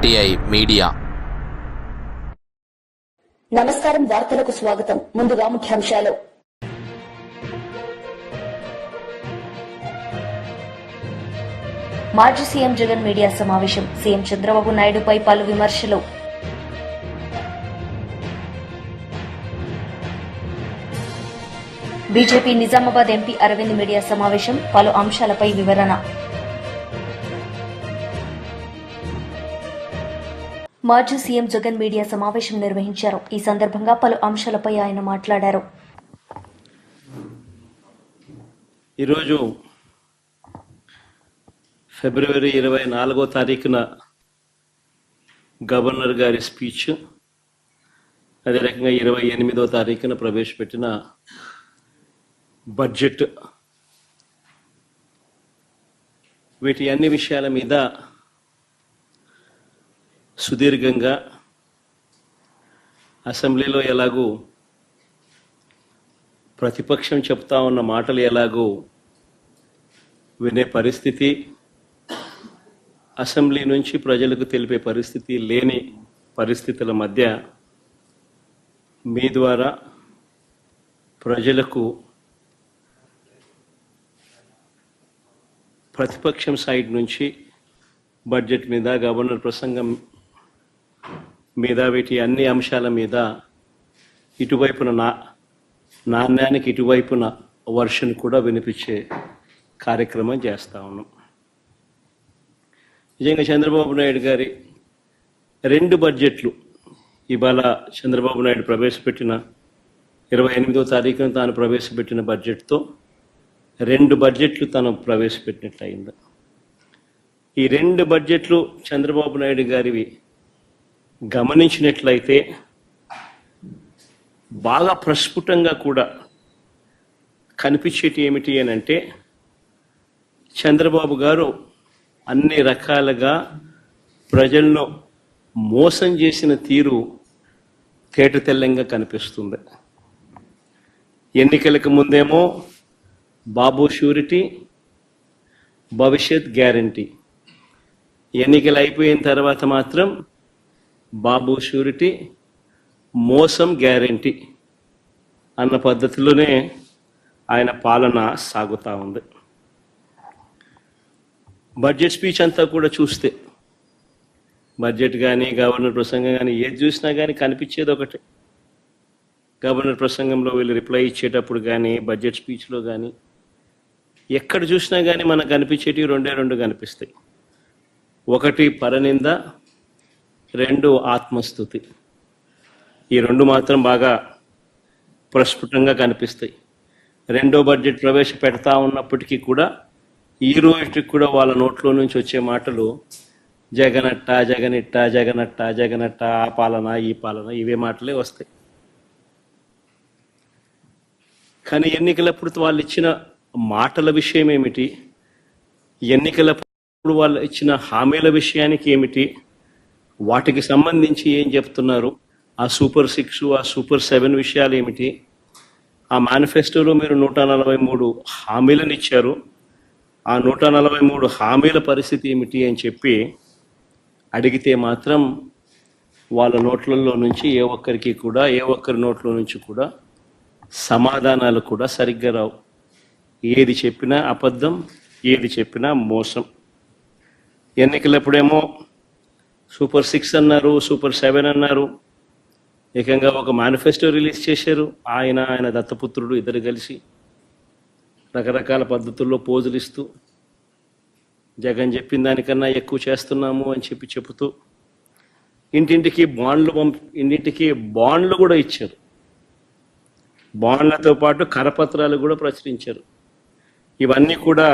RTI media. నమస్కారం. వార్తలకు స్వాగతం. ముందుగా ముఖ్యాంశాలు. మాజీ సీఎం జగన్ మీడియా సమావేశం. సీఎం చంద్రబాబు నాయుడుపై పలు విమర్శలు. BJP Nizamabad MP Arvind media సమావేశం. పలు అంశాలపై వివరణ. మాజీ సీఎం జగన్ మీడియా సమావేశం నిర్వహించారు. ఈ సందర్భంగా పలు అంశాలపై ఆయన మాట్లాడారు. ఈరోజు ఫిబ్రవరి 24వ తారీఖున గవర్నర్ గారి స్పీచ్, అదే రకంగా 28వ తారీఖున ప్రవేశపెట్టిన బడ్జెట్, వీటి అన్ని విషయాల మీద సుదీర్ఘంగా అసెంబ్లీలో ఎలాగూ ప్రతిపక్షం చెప్తా ఉన్న మాటలు ఎలాగూ వినే పరిస్థితి, అసెంబ్లీ నుంచి ప్రజలకు తెలిపే పరిస్థితి లేని పరిస్థితుల మధ్య మీ ద్వారా ప్రజలకు ప్రతిపక్షం సైడ్ నుంచి బడ్జెట్ మీద, గవర్నర్ ప్రసంగం మీద, వీటి అన్ని అంశాల మీద ఇటువైపున నాణ్యానికి ఇటువైపున వర్షన్ కూడా వినిపించే కార్యక్రమం చేస్తూ ఉన్నాం. నిజంగా చంద్రబాబు నాయుడు గారి 2 బడ్జెట్లు, ఇవాళ చంద్రబాబు నాయుడు ప్రవేశపెట్టిన 28వ తారీఖున తాను ప్రవేశపెట్టిన బడ్జెట్తో 2 బడ్జెట్లు తను ప్రవేశపెట్టినట్లయింది. ఈ 2 బడ్జెట్లు చంద్రబాబు నాయుడు గారివి గమనించినట్లయితే బాగా ప్రస్ఫుటంగా కూడా కనిపించేటి ఏమిటి అని అంటే, చంద్రబాబు గారు అన్ని రకాలుగా ప్రజలను మోసం చేసిన తీరు తేటతెల్లంగా కనిపిస్తుంది. ఎన్నికలకు ముందేమో బాబు షూరిటీ, భవిష్యత్ గ్యారంటీ, ఎన్నికలు అయిపోయిన తర్వాత మాత్రం బాబు షూరిటీ, మోసం గ్యారంటీ అన్న పద్ధతిలోనే ఆయన పాలన సాగుతూ ఉంది. బడ్జెట్ స్పీచ్ అంతా కూడా చూస్తే, బడ్జెట్ కానీ గవర్నర్ ప్రసంగం కానీ ఏది చూసినా కానీ కనిపించేది ఒకటే. గవర్నర్ ప్రసంగంలో వీళ్ళు రిప్లై ఇచ్చేటప్పుడు కానీ, బడ్జెట్ స్పీచ్లో కానీ ఎక్కడ చూసినా కానీ మనకు కనిపించేటివి 2 కనిపిస్తాయి. 1 పరనింద, 2 ఆత్మస్తుతి. ఈ 2 మాత్రం బాగా ప్రస్ఫుటంగా కనిపిస్తాయి. 2వ బడ్జెట్ ప్రవేశపెడతా ఉన్నప్పటికీ కూడా ఈ రోజుకి కూడా వాళ్ళ నోట్లో నుంచి వచ్చే మాటలు జగనట్ట, జగనిట్ట, జగనట్ట, జగనట్ట, ఆ పాలన, ఈ పాలన, ఇవే మాటలే వస్తాయి. కానీ ఎన్నికలప్పుడు వాళ్ళు ఇచ్చిన మాటల విషయం ఏమిటి, ఎన్నికలప్పుడు వాళ్ళు ఇచ్చిన హామీల విషయానికి ఏమిటి, వాటికి సంబంధించి ఏం చెప్తున్నారు, ఆ సూపర్ 6, ఆ సూపర్ 7 విషయాలు ఏమిటి, ఆ మేనిఫెస్టోలో మీరు 143 హామీలను ఇచ్చారు, ఆ 143 హామీల పరిస్థితి ఏమిటి అని చెప్పి అడిగితే మాత్రం వాళ్ళ నోట్లలో నుంచి ఏ ఒక్కరి నోట్లో నుంచి కూడా సమాధానాలు కూడా సరిగ్గా రావు. ఏది చెప్పినా అబద్ధం, ఏది చెప్పినా మోసం. ఎన్నికలప్పుడేమో సూపర్ 6 అన్నారు, సూపర్ 7 అన్నారు, ఏకంగా ఒక మేనిఫెస్టో రిలీజ్ చేశారు. ఆయన దత్తపుత్రుడు ఇద్దరు కలిసి రకరకాల పద్ధతుల్లో పోజులు ఇస్తూ జగన్ చెప్పిన దానికన్నా ఎక్కువ చేస్తున్నాము అని చెబుతూ ఇంటింటికి బాండ్లు కూడా ఇచ్చారు. బాండ్లతో పాటు కరపత్రాలు కూడా ప్రచురించారు. ఇవన్నీ కూడా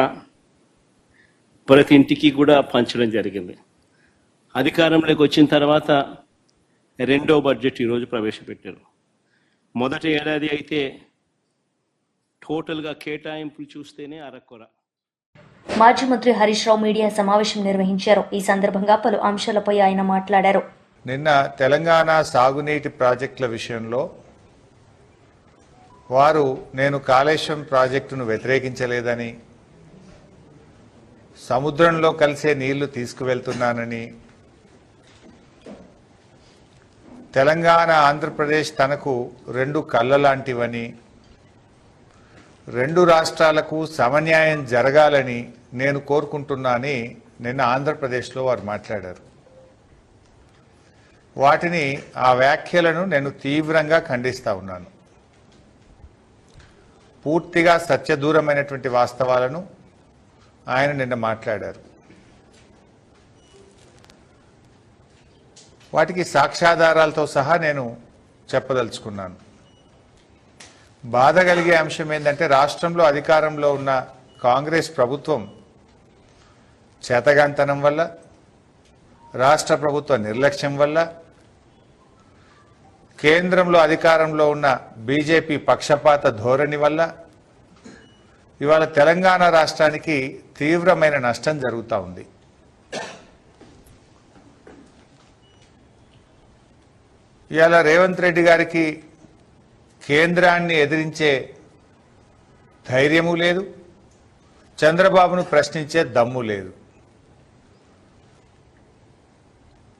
ప్రతి ఇంటికి కూడా పంచడం జరిగింది. అధికారంలోకి వచ్చిన తర్వాత 2వ బడ్జెట్ ఈరోజు ప్రవేశపెట్టారు. మొదటి ఏడాది అయితే టోటల్గా కేటాయింపులు చూస్తేనే అరకొర. మాజీ మంత్రి హరీష్ రావు మీడియా సమావేశం నిర్వహించారు. ఈ సందర్భంగా పలు అంశాలపై ఆయన మాట్లాడారు. నిన్న తెలంగాణ సాగునీటి ప్రాజెక్టుల విషయంలో వారు నేను కాళేశ్వరం ప్రాజెక్టును వ్యతిరేకించలేదని, సముద్రంలో కలిసే నీళ్లు తీసుకువెళ్తున్నానని, తెలంగాణ ఆంధ్రప్రదేశ్ తనకు రెండు కళ్ళ లాంటివని, రెండు రాష్ట్రాలకు సమన్యాయం జరగాలని నేను కోరుకుంటున్నానని నిన్న ఆంధ్రప్రదేశ్లో వారు మాట్లాడారు. వాటిని ఆ వ్యాఖ్యలను నేను తీవ్రంగా ఖండిస్తా ఉన్నాను. పూర్తిగా సత్యదూరమైనటువంటి వాస్తవాలను ఆయన నిన్న మాట్లాడారు. వాటికి సాక్ష్యాధారాలతో సహా నేను చెప్పదలుచుకున్నాను. బాధ కలిగే అంశం ఏంటంటే రాష్ట్రంలో అధికారంలో ఉన్న కాంగ్రెస్ ప్రభుత్వం చేతగాంతనం వల్ల, రాష్ట్ర ప్రభుత్వ నిర్లక్ష్యం వల్ల, కేంద్రంలో అధికారంలో ఉన్న బీజేపీ పక్షపాత ధోరణి వల్ల ఇవాళ తెలంగాణ రాష్ట్రానికి తీవ్రమైన నష్టం జరుగుతూ ఉంది. ఇవాళ రేవంత్ రెడ్డి గారికి కేంద్రాన్ని ఎదిరించే ధైర్యము లేదు, చంద్రబాబును ప్రశ్నించే దమ్ము లేదు.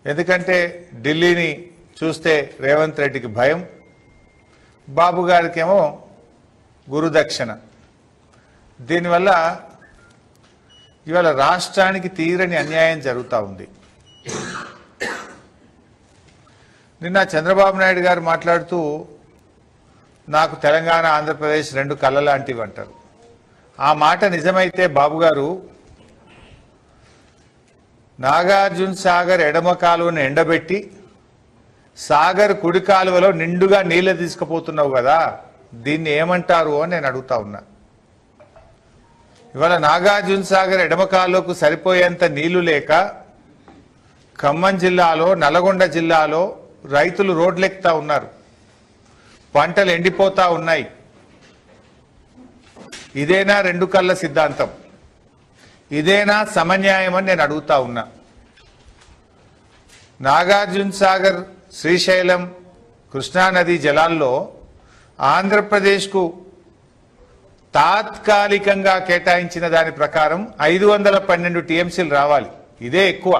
ఎందుకంటే ఢిల్లీని చూస్తే రేవంత్ రెడ్డికి భయం, బాబు గారికేమో గురుదక్షిణ. దీనివల్ల ఇవాళ రాష్ట్రానికి తీరని అన్యాయం జరుగుతూ ఉంది. నిన్న చంద్రబాబు నాయుడు గారు మాట్లాడుతూ నాకు తెలంగాణ ఆంధ్రప్రదేశ్ రెండు కళ్ళ లాంటివి అంటారు. ఆ మాట నిజమైతే బాబు గారు నాగార్జున సాగర్ ఎడమ కాలువను ఎండబెట్టి సాగర్ కుడి కాలువలో నిండుగా నీళ్లు తీసుకుపోతున్నావు కదా, దీన్ని ఏమంటారు అని నేను అడుగుతా ఉన్నా. ఇవాళ నాగార్జున సాగర్ ఎడమ కాలువకు సరిపోయేంత నీళ్లు లేక ఖమ్మం జిల్లాలో, నల్గొండ జిల్లాలో రైతులు రోడ్లెక్కుతా ఉన్నారు, పంటలు ఎండిపోతా ఉన్నాయి. ఇదేనా రెండు కళ్ళ సిద్ధాంతం? ఇదేనా సమన్యాయం అని నేను అడుగుతా ఉన్నా. నాగార్జున సాగర్, శ్రీశైలం, కృష్ణానది జలాల్లో ఆంధ్రప్రదేశ్కు తాత్కాలికంగా కేటాయించిన దాని ప్రకారం 512 టీఎంసీలు రావాలి. ఇదే ఎక్కువ.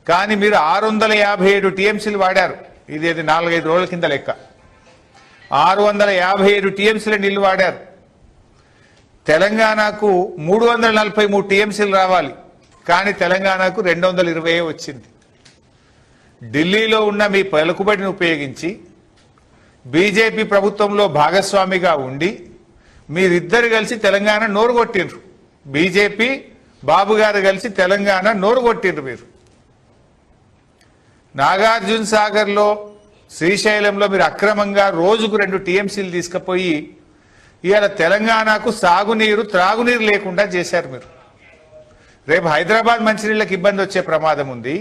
కానీ మీరు 657 టీఎంసీలు వాడారు. ఇది 4-5 రోజుల కింద లెక్క. 657 టీఎంసీల నీళ్లు వాడారు. తెలంగాణకు 343 టీఎంసీలు రావాలి, కానీ తెలంగాణకు 220 వచ్చింది. ఢిల్లీలో ఉన్న మీ పలుకుబడిని ఉపయోగించి బీజేపీ ప్రభుత్వంలో భాగస్వామిగా ఉండి మీరిద్దరు కలిసి తెలంగాణ నోరు కొట్టిండ్రు. బీజేపీ బాబు గారు కలిసి తెలంగాణ నోరు కొట్టిండ్రు. మీరు నాగార్జున సాగర్లో, శ్రీశైలంలో మీరు అక్రమంగా రోజుకు 2 టీఎంసీలు తీసుకుపోయి ఇవాళ తెలంగాణకు సాగునీరు, త్రాగునీరు లేకుండా చేశారు మీరు. రేపు హైదరాబాద్ మంచినీళ్ళకి ఇబ్బంది వచ్చే ప్రమాదం ఉంది,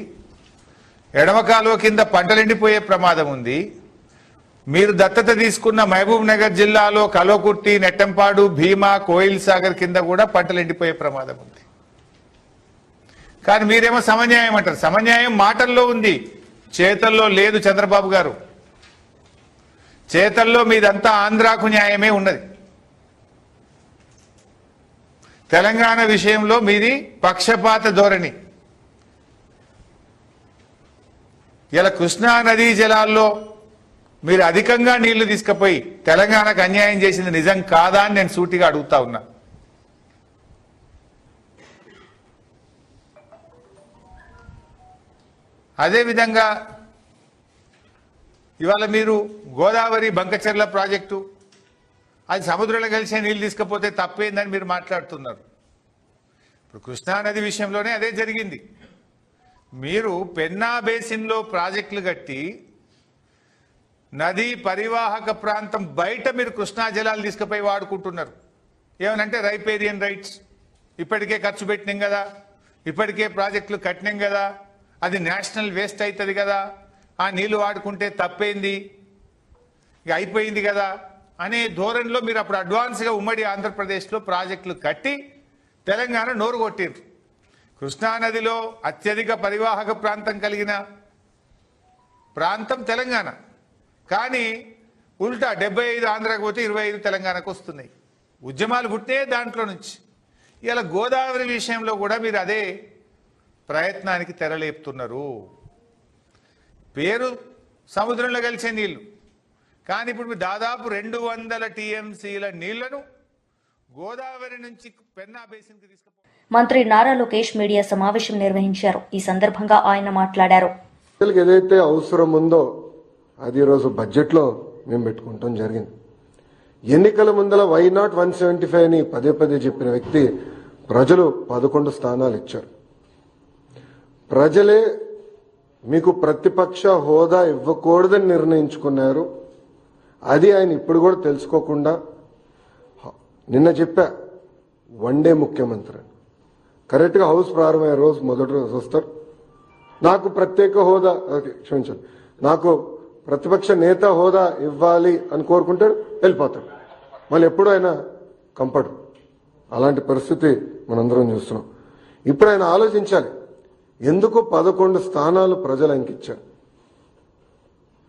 ఎడమ కాలువ కింద పంటలు ఎండిపోయే ప్రమాదం ఉంది. మీరు దత్తత తీసుకున్న మహబూబ్ నగర్ జిల్లాలో కల్వకుర్తి, నెట్టంపాడు, భీమా, కోయిల్ సాగర్ కింద కూడా పంటలు ఎండిపోయే ప్రమాదం ఉంది. కానీ మీరేమో సమన్యాయం అంటారు. సమన్యాయం మాటల్లో ఉంది, చేతల్లో లేదు. చంద్రబాబు గారు చేతల్లో మీదంతా ఆంధ్రాకు న్యాయమే ఉన్నది. తెలంగాణ విషయంలో మీది పక్షపాత ధోరణి. ఇలా కృష్ణా నదీ జలాల్లో మీరు అధికంగా నీళ్లు తీసుకుపోయి తెలంగాణకు అన్యాయం చేసింది నిజం కాదా అని నేను సూటిగా అడుగుతా ఉన్నా. అదేవిధంగా ఇవాళ మీరు గోదావరి బంకచెర్ల ప్రాజెక్టు, అది సముద్రంలో కలిసే నీళ్ళు తీసుకపోతే తప్పేందని మీరు మాట్లాడుతున్నారు. ఇప్పుడు కృష్ణానది విషయంలోనే అదే జరిగింది. మీరు పెన్నా బేసిన్లో ప్రాజెక్టులు కట్టి నదీ పరివాహక ప్రాంతం బయట మీరు కృష్ణా జలాలు తీసుకుపోయి వాడుకుంటున్నారు. ఏమనంటే రైపేరియన్ రైట్స్, ఇప్పటికే ఖర్చు పెట్టినాం కదా, ఇప్పటికే ప్రాజెక్టులు కట్టినాం కదా, అది నేషనల్ వేస్ట్ అవుతుంది కదా, ఆ నీళ్లు వాడుకుంటే తప్పేంది, ఇక అయిపోయింది కదా అనే ధోరణిలో మీరు అప్పుడు అడ్వాన్స్గా ఉమ్మడి ఆంధ్రప్రదేశ్లో ప్రాజెక్టులు కట్టి తెలంగాణ నోరు కొట్టిండ్రు. కృష్ణానదిలో అత్యధిక పరివాహక ప్రాంతం కలిగిన ప్రాంతం తెలంగాణ. కానీ ఉల్టా 75 ఆంధ్రాకు పోతే 25 తెలంగాణకు వస్తున్నాయి. ఉద్యమాలు పుట్టే దాంట్లో నుంచి. ఇలా గోదావరి విషయంలో కూడా మీరు అదే ప్రయత్నానికి తెరలేపుతున్నారు. పేరు సముద్రంలో కలిసే నీళ్లు. కానీ ఇప్పుడు దాదాపు 200 టీఎంసీల నీళ్లను గోదావరి నుంచి పెన్నా బేసిన్కి తీసుకుపో. మంత్రి నారా లోకేష్ మీడియా సమావేశం నిర్వహించారు. ఈ సందర్భంగా ఆయన మాట్లాడారు. ఏదైతే అవసరం ఉందో అది ఈరోజు బడ్జెట్లో మేము పెట్టుకుంటాం జరిగింది. ఎన్నికల ముందల వై నాట్ 175 అని పదే పదే చెప్పిన వ్యక్తి ప్రజలు 11 స్థానాలు ఇచ్చారు. ప్రజలే మీకు ప్రతిపక్ష హోదా ఇవ్వకూడదని నిర్ణయించుకున్నారు. అది ఆయన ఇప్పుడు కూడా తెలుసుకోకుండా నిన్న చెప్పా వన్డే ముఖ్యమంత్రి కరెక్ట్గా హౌస్ ప్రారంభమయ్యే రోజు మొదటి రోజు వస్తారు. నాకు ప్రత్యేక హోదా క్షమించండి నాకు ప్రతిపక్ష నేత హోదా ఇవ్వాలి అని కోరుకుంటాడు, వెళ్ళిపోతాడు. మళ్ళీ ఎప్పుడు ఆయన కంపడు. అలాంటి పరిస్థితి మనందరం చూస్తున్నాం. ఇప్పుడు ఆయన ఆలోచించాలి, ఎందుకు 11 స్థానాలు ప్రజలు అంకించారు.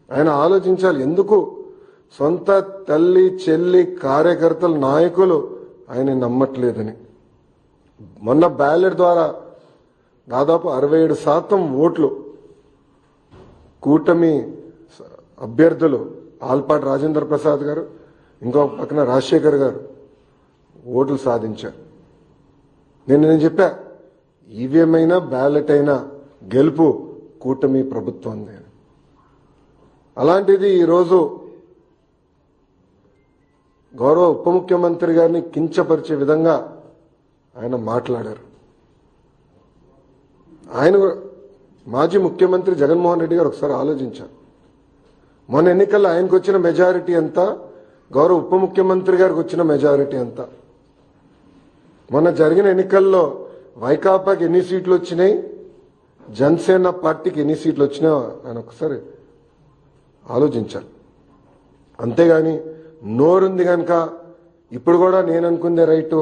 ఆయన ఆలోచించాలి, ఎందుకు సొంత తల్లి చెల్లి కార్యకర్తలు నాయకులు ఆయన నమ్మట్లేదని. మొన్న బ్యాలెట్ ద్వారా దాదాపు 67% ఓట్లు కూటమి అభ్యర్థులు ఆల్పాటి రాజేంద్ర ప్రసాద్ గారు, ఇంకో పక్కన రాజశేఖర్ గారు ఓట్లు సాధించారు. నేను చెప్పా, ఈవీఎం అయినా బ్యాలెట్ అయినా గెలుపు కూటమి ప్రభుత్వం. అలాంటిది ఈరోజు గౌరవ ఉప ముఖ్యమంత్రి గారిని కించపరిచే విధంగా ఆయన మాట్లాడారు. ఆయన మాజీ ముఖ్యమంత్రి జగన్మోహన్ రెడ్డి గారు ఒకసారి ఆలోచించారు. మొన్న ఎన్నికల్లో ఆయనకు వచ్చిన మెజారిటీ ఎంత, గౌరవ ఉప ముఖ్యమంత్రి గారికి వచ్చిన మెజారిటీ ఎంత. మొన్న జరిగిన ఎన్నికల్లో వైకాపాకి ఎన్ని సీట్లు వచ్చినాయి, జనసేన పార్టీకి ఎన్ని సీట్లు వచ్చినాయో ఆయన ఒకసారి ఆలోచించాలి. అంతేగాని నోరుంది కనుక ఇప్పుడు కూడా నేను అనుకుందే రైటు,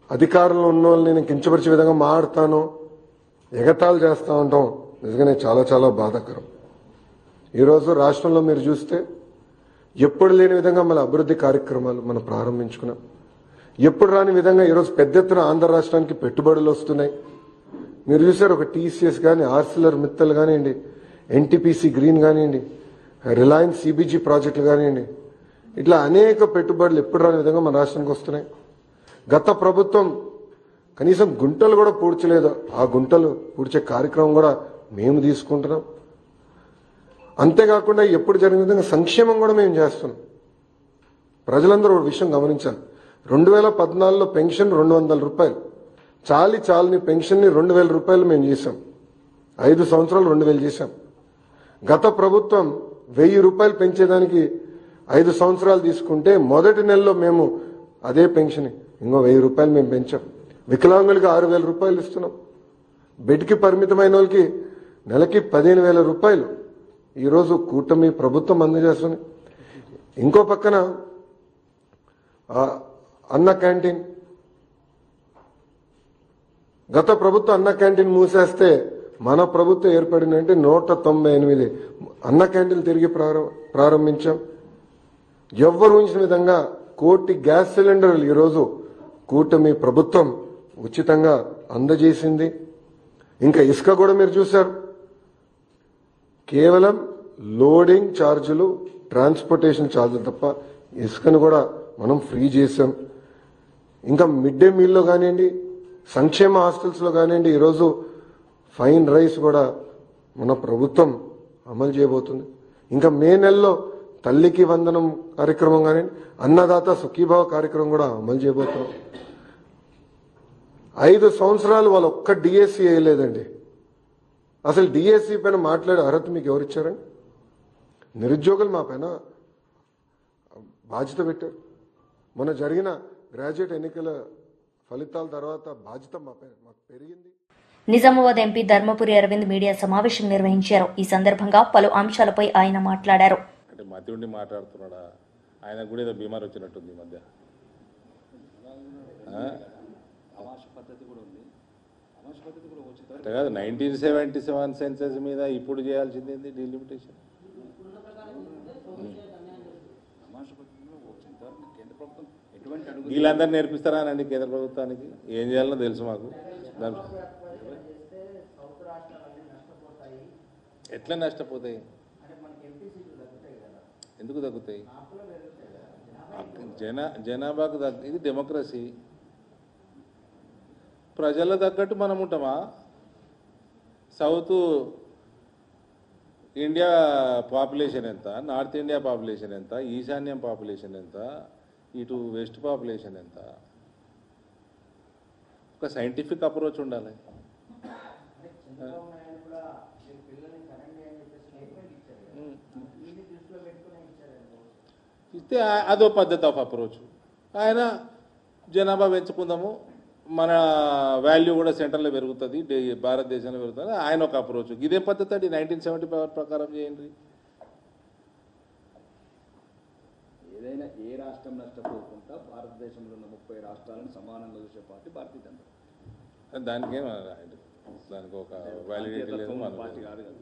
అధికారంలో ఉన్న వాళ్ళని నేను కించపరిచే విధంగా మాట్లాడతాను, ఎగతాళి చేస్తా ఉంటాం. నిజంగానే చాలా చాలా బాధాకరం. ఈరోజు రాష్ట్రంలో మీరు చూస్తే ఎప్పుడు లేని విధంగా మన అభివృద్ధి కార్యక్రమాలు మనం ప్రారంభించుకున్నాం. ఎప్పుడు రాని విధంగా ఈరోజు పెద్ద ఎత్తున ఆంధ్ర రాష్ట్రానికి పెట్టుబడులు వస్తున్నాయి. మీరు చూసారు, ఒక టీసీఎస్ కానీ, ఆర్సిలర్ మిత్తల్ కానివ్వండి, ఎన్టీపీసీ గ్రీన్ కానివ్వండి, రిలయన్స్ సిబిజీ ప్రాజెక్టులు కానివ్వండి, ఇట్లా అనేక పెట్టుబడులు ఎప్పుడు రాని విధంగా మన రాష్ట్రానికి వస్తున్నాయి. గత ప్రభుత్వం కనీసం గుంటలు కూడా పూడ్చలేదు. ఆ గుంటలు పూడ్చే కార్యక్రమం కూడా మేము తీసుకుంటున్నాం. అంతేకాకుండా ఎప్పుడు జరిగిన విధంగా సంక్షేమం కూడా మేము చేస్తున్నాం. ప్రజలందరూ ఒక విషయం గమనించాలి, 2014లో పెన్షన్ 200 రూపాయలు, చాలని పెన్షన్ని 2000 రూపాయలు మేము చేశాం. 5 సంవత్సరాలు 2000 చేశాం. గత ప్రభుత్వం 1000 రూపాయలు పెంచేదానికి 5 సంవత్సరాలు తీసుకుంటే మొదటి నెలలో మేము అదే పెన్షన్ ఇంకో 1000 రూపాయలు మేము పెంచాం. వికలాంగులకి 6000 రూపాయలు ఇస్తున్నాం. బెడ్కి పరిమితమైన వాళ్ళకి నెలకి 15,000 రూపాయలు ఈరోజు కూటమి ప్రభుత్వం అందజేస్తుంది. ఇంకో పక్కన అన్న క్యాంటీన్, గత ప్రభుత్వం అన్న క్యాంటీన్ మూసేస్తే మన ప్రభుత్వం ఏర్పడిందంటే 198 అన్న క్యాంటీన్లు తిరిగి ప్రారంభించాం. ఎవ్వరు ఊహించిన విధంగా 1 కోటి గ్యాస్ సిలిండర్లు ఈరోజు కూటమి ప్రభుత్వం ఉచితంగా అందజేసింది. ఇంకా ఇసుక కూడా మీరు చూశారు, కేవలం లోడింగ్ ఛార్జీలు, ట్రాన్స్పోర్టేషన్ ఛార్జీలు తప్ప ఇసుకను కూడా మనం ఫ్రీ చేశాం. ఇంకా మిడ్ డే మీల్లో కానివ్వండి, సంక్షేమ హాస్టల్స్లో కానివ్వండి, ఈరోజు ఫైన్ రైస్ కూడా మన ప్రభుత్వం అమలు చేయబోతుంది. ఇంకా మే నెలలో తల్లికి వందనం కార్యక్రమం కానివ్వండి, అన్నదాత సుఖీభావ కార్యక్రమం కూడా అమలు చేయబోతున్నాం. 5 సంవత్సరాలు వాళ్ళు ఒక్క డిఎస్సీ వేయలేదండి. అసలు డిఎస్సీ పైన మాట్లాడే అర్హత మీకు ఎవరిచ్చారండి? నిరుద్యోగులు మా పైన బాధ్యత పెట్టారు. మొన్న జరిగిన గ్రాడ్యుయేట్ ఎన్నికల ఫలితాల తర్వాత బాధ్యత మాకు పెరిగింది. నిజామాబాద్ ఎంపీ ధర్మపురి అరవింద్ మీడియా సమావేశం నిర్వహించారు. ఈ సందర్భంగా పలు అంశాలపై ఆయన మాట్లాడారు. అంటే మతి ఉండి మాట్లాడుతున్నాడా? ఆయన కూడా ఏదో బీమార్ వచ్చినట్టుంది ఈ మధ్య. అంటే కాదు, 1977 సెన్సెస్ మీద ఇప్పుడు చేయాల్సింది ఏంది డిలిమిటేషన్? వీళ్ళందరూ నేర్పిస్తారా అండి కేంద్ర ప్రభుత్వానికి? ఏం చేయాలనో తెలుసు మాకు. ఎట్లా నష్టపోతాయి? ఎందుకు తగ్గుతాయి? జనాభాకు ఇది డెమోక్రసీ. ప్రజల తగ్గట్టు మనం ఉంటామా? సౌత్ ఇండియా పాపులేషన్ ఎంత, నార్త్ ఇండియా పాపులేషన్ ఎంత, ఈశాన్యం పాపులేషన్ ఎంత, ఇటు వెస్ట్ పాపులేషన్ ఎంత? ఒక సైంటిఫిక్ అప్రోచ్ ఉండాలి. ఇస్తే అదో పద్ధతి ఆఫ్ అప్రోచ్. ఆయన జనాభా పెంచుకుందాము, మన వాల్యూ కూడా సెంటర్లో పెరుగుతుంది, భారతదేశంలో పెరుగుతుంది, ఆయన ఒక అప్రోచ్. ఇదే పద్ధతి అండి 1975 ప్రకారం చేయండి. ఏదైనా ఏ రాష్ట్రం నష్టపోకుండా భారతదేశంలో ఉన్న 30 రాష్ట్రాలను సమానంగా చూసే పార్టీ భారతీయ జనతా పార్టీ. దానికి దానికి ఒక వ్యాలిడిటీ లేదు. మన పార్టీ కాదు కదా.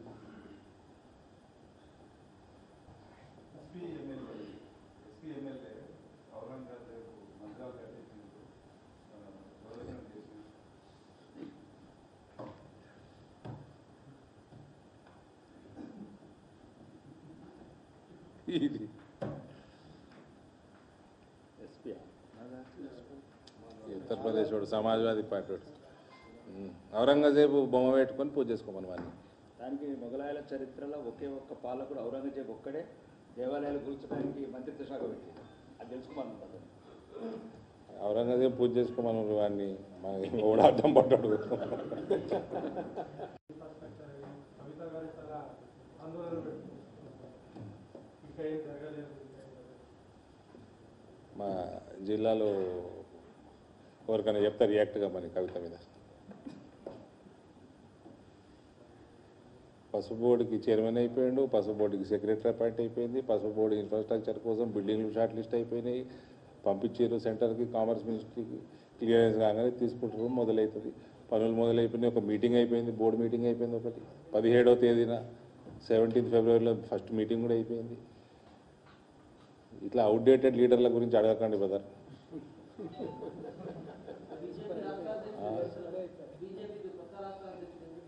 ఇది ఉత్తరప్రదేశ్ వాడు, సమాజ్వాదీ పార్టీ వాడు ఔరంగజేబు బొమ్మ పెట్టుకొని పూజ చేసుకోమని వాడిని. దానికి మొఘలాయల చరిత్రలో ఒకే ఒక్క పాలకుడు ఔరంగజేబు ఒక్కడే దేవాలయాలు కూల్చడానికి మంత్రిత్వ శాఖ పెట్టింది. అది తెలుసుకోమని ఔరంగజేబు పూజ చేసుకోమని వాడిని ఓడ అడ్డం పడ్డాడు. మా జిల్లాలో ఎవరికైనా చెప్తా రియాక్ట్గా మన కవిత మీద. పసుపు బోర్డుకి చైర్మన్ అయిపోయాడు, పసుపు బోర్డుకి సెక్రటరీ అపాయింట్ అయిపోయింది, పసుపు బోర్డు ఇన్ఫ్రాస్ట్రక్చర్ కోసం బిల్డింగ్లు షార్ట్ లిస్ట్ అయిపోయినాయి, పంపించారు సెంటర్కి, కామర్స్ మినిస్ట్రీకి. క్లియరెన్స్ కాగానే తీసుకుంటారు, మొదలవుతుంది, పనులు మొదలైపోయినాయి. ఒక మీటింగ్ అయిపోయింది, బోర్డు మీటింగ్ అయిపోయింది ఒకటి 17వ తేదీన. 17 ఫిబ్రవరిలో ఫస్ట్ మీటింగ్ కూడా అయిపోయింది. ఇట్లా అవుట్డేటెడ్ లీడర్ల గురించి అడగకండి బ్రదర్.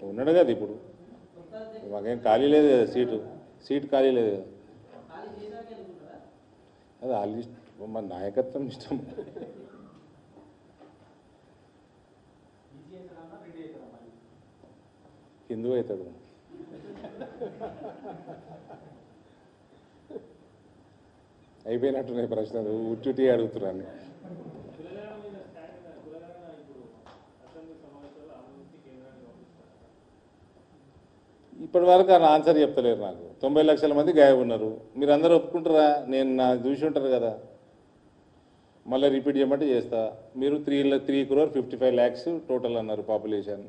ఉన్నాడు కదా ఇప్పుడు, మాకేం ఖాళీ లేదు కదా, సీట్ ఖాళీ లేదు కదా. అది వాళ్ళ ఇష్టం, మన నాయకత్వం ఇష్టం. హిందూ అవుతాడు. అయిపోయినట్టున్నాయి ప్రశ్నలు, ఉచ్చుటి అడుగుతున్నాను. ఇప్పటి వరకు ఆయన ఆన్సర్ చెప్తలేరు నాకు. 90 లక్షల మంది గాయబ్ ఉన్నారు. మీరు అందరూ ఒప్పుకుంటారా? నేను నా చూసి ఉంటారు కదా, మళ్ళీ రిపీట్ చేయమంటే చేస్తా. మీరు 3,55,00,000 టోటల్ అన్నారు పాపులేషన్.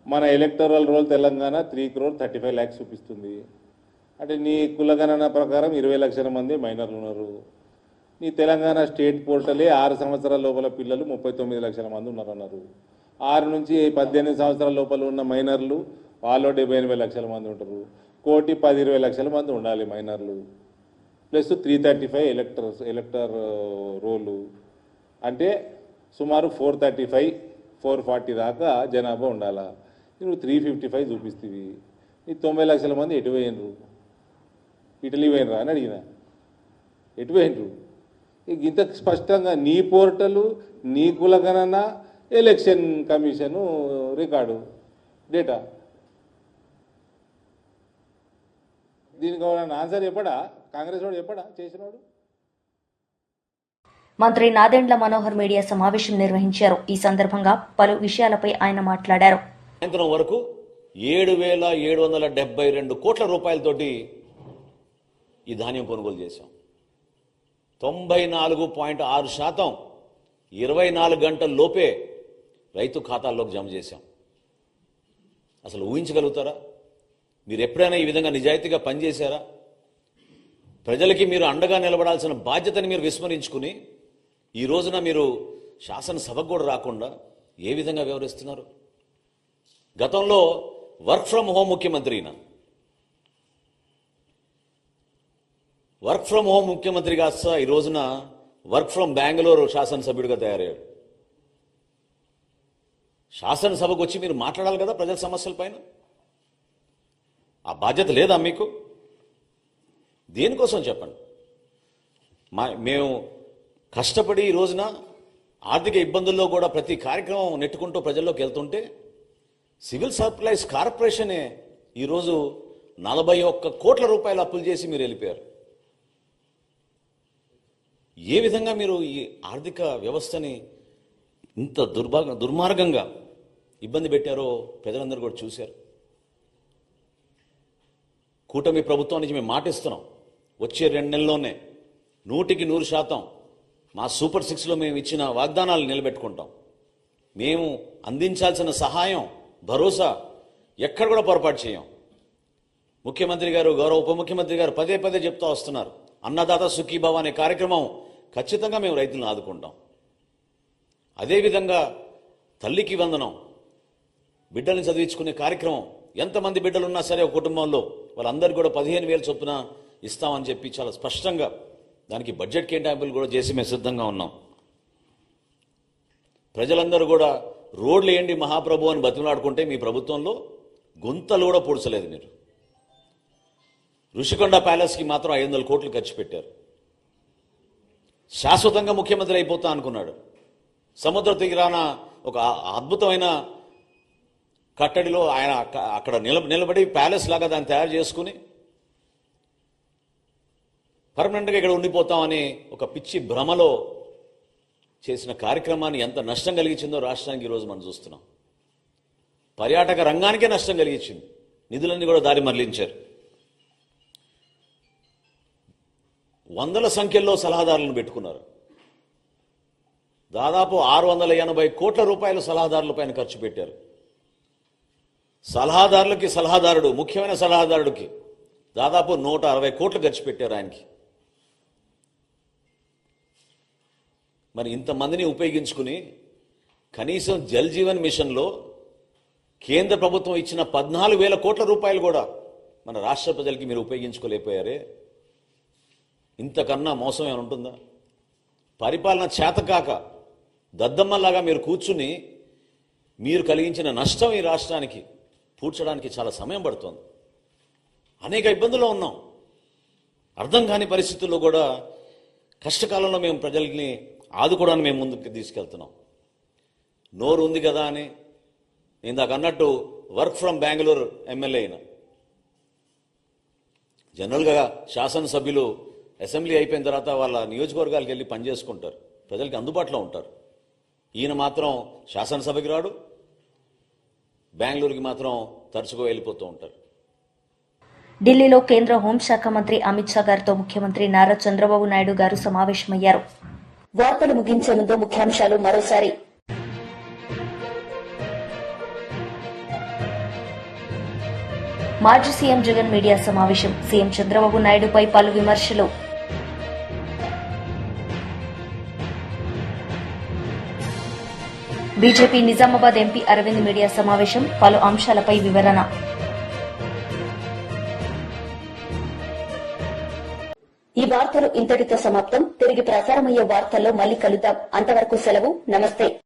మన ఎలక్టరల్ రోల్ తెలంగాణ 3,35,00,000 చూపిస్తుంది. అంటే నీ కులగణన ప్రకారం 20 లక్షల మంది మైనర్లు ఉన్నారు. నీ తెలంగాణ స్టేట్ పోర్టలే 6 సంవత్సరాల లోపల పిల్లలు 39 లక్షల మంది ఉన్నారన్నారు. 6 నుంచి 18 సంవత్సరాల లోపల ఉన్న మైనర్లు వాళ్ళు 78 లక్షల మంది ఉంటారు. 1,10,20 లక్షల మంది ఉండాలి మైనర్లు, ప్లస్ 335 ఎలక్టర్ రోలు. అంటే సుమారు 435-440 దాకా జనాభా ఉండాలా. నువ్వు 355 చూపిస్తుంది. నీ 90 లక్షల మంది ఎటు పోయినరు? ఇటలీ పోయినరా అని అడిగిన. ఎటు పోయినరు? ఇంత స్పష్టంగా నీ పోర్టలు, నీ కులగణన, ఎలక్షన్ కమిషను రికార్డు డేటా. దీనికి ఆన్సర్ చెప్పడా? కాంగ్రెస్ వాడు చెప్పడా చేసినవాడు? మంత్రి నాదెండ్ల మనోహర్ మీడియా సమావేశం నిర్వహించారు. ఈ సందర్భంగా పలు విషయాలపై ఆయన మాట్లాడారు. సాయంత్రం వరకు 7,772 కోట్ల రూపాయలతోటి ఈ ధాన్యం కొనుగోలు చేశాం. 94.6% 24 గంటల లోపే రైతు ఖాతాల్లోకి జమ చేశాం. అసలు ఊహించగలుగుతారా? మీరు ఎప్పుడైనా ఈ విధంగా నిజాయితీగా పనిచేశారా? ప్రజలకి మీరు అండగా నిలబడాల్సిన బాధ్యతని మీరు విస్మరించుకుని ఈ రోజున మీరు శాసనసభకు కూడా రాకుండా ఏ విధంగా వ్యవహరిస్తున్నారు? గతంలో వర్క్ ఫ్రమ్ హోమ్ ముఖ్యమంత్రినా, వర్క్ ఫ్రమ్ హోమ్ ముఖ్యమంత్రి కాస్త ఈ రోజున వర్క్ ఫ్రమ్ బెంగళూరు శాసనసభ్యుడిగా తయారయ్యాడు. శాసనసభకు వచ్చి మీరు మాట్లాడాలి కదా ప్రజల సమస్యల పైన. ఆ బాధ్యత లేదా మీకు? దేనికోసం చెప్పండి. మేము కష్టపడి ఈ రోజున ఆర్థిక ఇబ్బందుల్లో కూడా ప్రతి కార్యక్రమం నెట్టుకుంటూ ప్రజల్లోకి వెళ్తుంటే సివిల్ సప్లైస్ కార్పొరేషనే ఈరోజు 41 కోట్ల రూపాయలు అప్పులు చేసి మీరు వెళ్ళిపోయారు. ఏ విధంగా మీరు ఈ ఆర్థిక వ్యవస్థని ఇంత దుర్మార్గంగా ఇబ్బంది పెట్టారో ప్రజలందరూ కూడా చూశారు. కూటమి ప్రభుత్వం నుంచి మేము మాటిస్తున్నాం, వచ్చే 2 నెలల్లోనే 100% మా సూపర్ 6లో మేము ఇచ్చిన వాగ్దానాలు నిలబెట్టుకుంటాం. మేము అందించాల్సిన సహాయం, భరోసా ఎక్కడ కూడా పొరపాటు చేయం. ముఖ్యమంత్రి గారు, గౌరవ ఉప ముఖ్యమంత్రి గారు పదే పదే చెప్తా వస్తున్నారు, అన్నదాత సుఖీభవ అనే కార్యక్రమం ఖచ్చితంగా మేము రైతులను ఆదుకుంటాం. అదేవిధంగా తల్లికి వందనం, బిడ్డల్ని చదివించుకునే కార్యక్రమం, ఎంతమంది బిడ్డలున్నా సరే ఒక కుటుంబంలో వాళ్ళందరికీ కూడా 15,000 చొప్పున ఇస్తామని చెప్పి చాలా స్పష్టంగా దానికి బడ్జెట్ కేటాయింపులు కూడా చేసి మేము సిద్ధంగా ఉన్నాం. ప్రజలందరూ కూడా రోడ్లు వేయండి మహాప్రభు అని బతిమలాడుకుంటే మీ ప్రభుత్వంలో గుంతలు కూడా పూడ్చలేదు. మీరు ఋషికొండ ప్యాలెస్కి మాత్రం 500 కోట్లు ఖర్చు పెట్టారు. శాశ్వతంగా ముఖ్యమంత్రి అయిపోతా అనుకున్నాడు. సముద్ర తీరాన ఒక అద్భుతమైన కట్టడిలో ఆయన అక్కడ నిలబడి ప్యాలెస్ లాగా దాన్ని తయారు చేసుకుని పర్మనెంట్గా ఇక్కడ ఉండిపోతామని ఒక పిచ్చి భ్రమలో చేసిన కార్యక్రమాన్ని ఎంత నష్టం కలిగించిందో రాష్ట్రానికి ఈరోజు మనం చూస్తున్నాం. పర్యాటక రంగానికే నష్టం కలిగించింది. నిధులన్నీ కూడా దారి మళ్లించారు. వందల సంఖ్యలో సలహాదారులను పెట్టుకున్నారు. దాదాపు 680 కోట్ల రూపాయలు సలహాదారుల పైన ఖర్చు పెట్టారు. సలహాదారులకి సలహాదారుడు, ముఖ్యమైన సలహాదారుడికి దాదాపు 160 కోట్లు ఖర్చు పెట్టారు ఆయనకి. మరి ఇంతమందిని ఉపయోగించుకుని కనీసం జల్ జీవన్ మిషన్లో కేంద్ర ప్రభుత్వం ఇచ్చిన 14,000 కోట్ల రూపాయలు కూడా మన రాష్ట్ర ప్రజలకి మీరు ఉపయోగించుకోలేకపోయారే. ఇంతకన్నా మోసం ఏమైనా ఉంటుందా? పరిపాలన చేతకాక దద్దమ్మలాగా మీరు కూర్చుని మీరు కలిగించిన నష్టం ఈ రాష్ట్రానికి పూడ్చడానికి చాలా సమయం పడుతుంది. అనేక ఇబ్బందుల్లో ఉన్నాం. అర్థం కాని పరిస్థితుల్లో కూడా కష్టకాలంలో మేము ప్రజల్ని ఆదుకోవడానికి మేము ముందుకు తీసుకెళ్తున్నాం. నోరు ఉంది కదా అని ఇందాక అన్నట్టు వర్క్ ఫ్రమ్ బెంగళూరు ఎమ్మెల్యే అయినా, జనరల్గా శాసనసభ్యులు అసెంబ్లీ అయిపోయిన తర్వాత వాళ్ళ నియోజకవర్గాలకు వెళ్ళి పనిచేసుకుంటారు, ప్రజలకి అందుబాటులో ఉంటారు. ఈయన మాత్రం శాసనసభకి రాడు, బెంగళూరుకి మాత్రం తరచుగా వెళ్ళిపోతూ ఉంటారు. ఢిల్లీలో కేంద్ర హోంశాఖ మంత్రి అమిత్ షా గారితో ముఖ్యమంత్రి నారా చంద్రబాబు నాయుడు గారు సమావేశమయ్యారు. వార్తలు ముగించే ముందు ముఖ్యాంశాలు మరోసారి. మాజీ సీఎం జగన్ మీడియా సమావేశం, సీఎం చంద్రబాబు నాయుడుపై పలు విమర్శలు. BJP Nizamabad MP Arvind media సమావేశం, పలు అంశాలపై వివరణ. ఈ వార్తలు ఇంతటితో సమాప్తం. తిరిగి ప్రసారమయ్యే వార్తల్లో మళ్లీ కలుద్దాం. అంతవరకు సెలవు. నమస్తే.